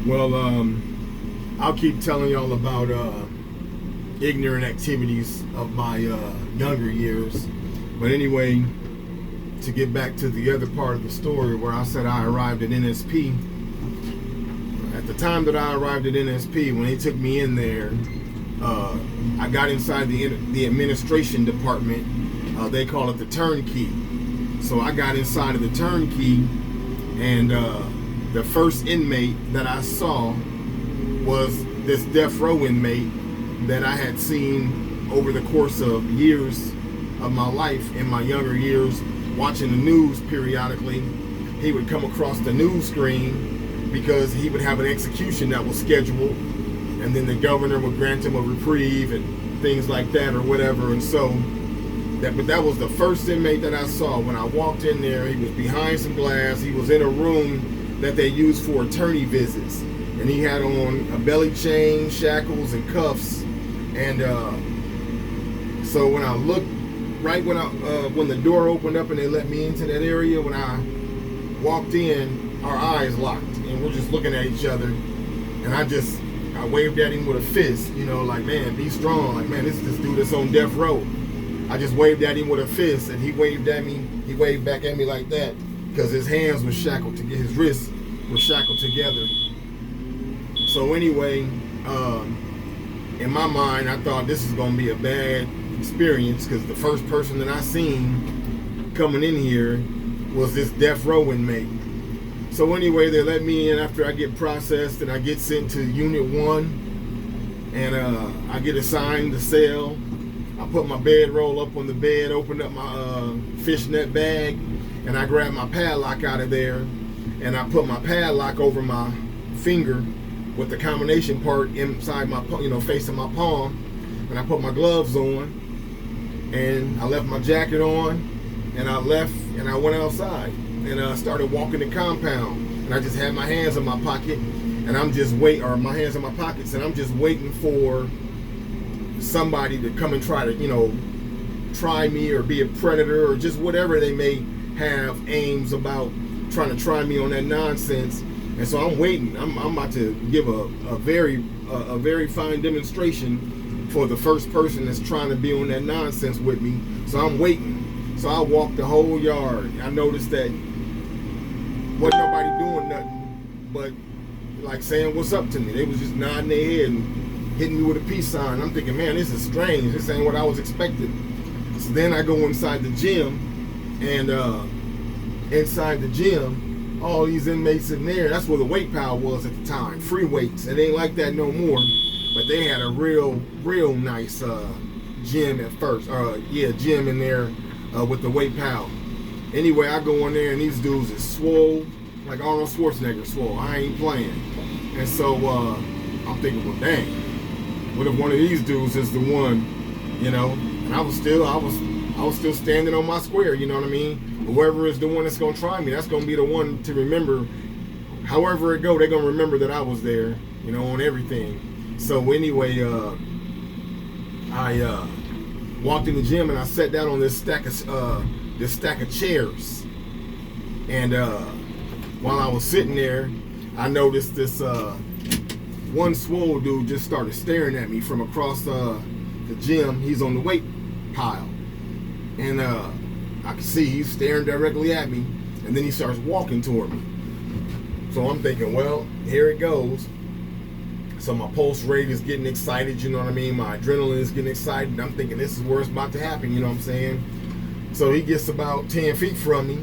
Well, I'll keep telling y'all about ignorant activities of my younger years. But anyway, to get back to the other part of the story where I said I arrived at NSP. At the time that I arrived at NSP, when they took me in there, I got inside the administration department. They call it the turnkey. So I got inside of the turnkey, and the first inmate that I saw was this death row inmate that I had seen over the course of years of my life, in my younger years, watching the news periodically. He would come across the news screen because he would have an execution that was scheduled, and then the governor would grant him a reprieve and things like that or whatever. And so that was the first inmate that I saw. When I walked in there, he was behind some glass. He was in a room that they used for attorney visits, and he had on a belly chain, shackles, and cuffs. And so when I looked, right when the door opened up and they let me into that area, when I walked in, our eyes locked, and we're just looking at each other. And I waved at him with a fist, like, man, be strong. Like, man, this is this dude that's on death row. I just waved at him with a fist, and he waved back at me like that, because his hands were shackled together, his wrists were shackled together. So anyway, in my mind, I thought this is gonna be a bad experience, because the first person that I seen coming in here was this death row inmate. So anyway, they let me in after I get processed, and I get sent to Unit 1, and I get assigned the cell. I put my bedroll up on the bed, opened up my fishnet bag, and I grabbed my padlock out of there, and I put my padlock over my finger with the combination part inside my, facing my palm, and I put my gloves on, and I left my jacket on, and I left, and I went outside, and I started walking the compound, and I just had my hands in my pocket, and I'm just my hands in my pockets, and I'm just waiting for somebody to come and try to, try me or be a predator or just whatever they may have aims about trying to try me on that nonsense. And so I'm waiting. I'm about to give a very fine demonstration for the first person that's trying to be on that nonsense with me. So I'm waiting. So I walked the whole yard. I noticed that wasn't nobody doing nothing but like saying what's up to me. They was just nodding their head and hitting me with a peace sign. I'm thinking, man, this is strange. This ain't what I was expecting. So then I go inside the gym, and inside the gym, all these inmates in there, that's where the weight pile was at the time, free weights. It ain't like that no more, but they had a real nice gym at first. Gym in there with the weight pile. Anyway, I go in there, and these dudes is swole, like Arnold Schwarzenegger swole. I ain't playing. And so I'm thinking, well, dang, what if one of these dudes is the one, and I was still standing on my square, you know what I mean? Whoever is the one that's gonna try me, that's gonna be the one to remember. However it go, they're gonna remember that I was there, on everything. So anyway, I walked in the gym, and I sat down on this stack of chairs. And while I was sitting there, I noticed this one swole dude just started staring at me from across the gym. He's on the weight pile, and I can see he's staring directly at me, and then he starts walking toward me. So I'm thinking, well, here it goes. So my pulse rate is getting excited, you know what I mean? My adrenaline is getting excited. I'm thinking this is where it's about to happen, you know what I'm saying? So he gets about 10 feet from me,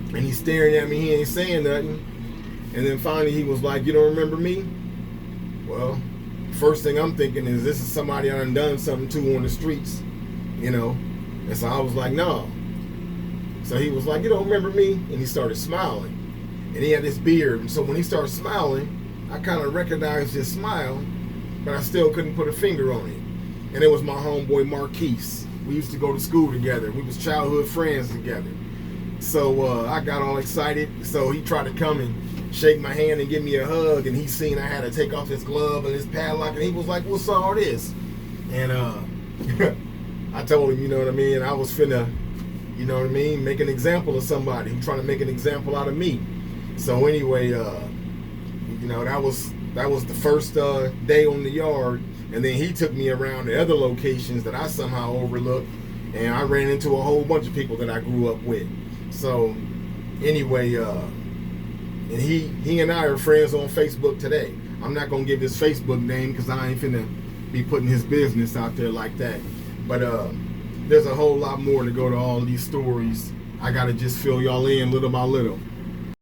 and he's staring at me. He ain't saying nothing. And then finally he was like, you don't remember me? Well, first thing I'm thinking is this is somebody I done something to on the streets, And so I was like, no. So he was like, you don't remember me? And he started smiling. And he had this beard. And so when he started smiling, I kind of recognized his smile, but I still couldn't put a finger on it. And it was my homeboy Marquise. We used to go to school together. We was childhood friends together. So I got all excited. So he tried to come and shake my hand and give me a hug, and he seen I had to take off his glove and his padlock, and he was like, what's all this? And I told him, you know what I mean, I was finna, make an example of somebody who's trying to make an example out of me. So anyway, You know, that was the first day on the yard, and then he took me around to other locations that I somehow overlooked, and I ran into a whole bunch of people that I grew up with. So anyway, and he and I are friends on Facebook today. I'm not gonna give his Facebook name because I ain't finna be putting his business out there like that. But there's a whole lot more to go to all these stories. I gotta just fill y'all in little by little.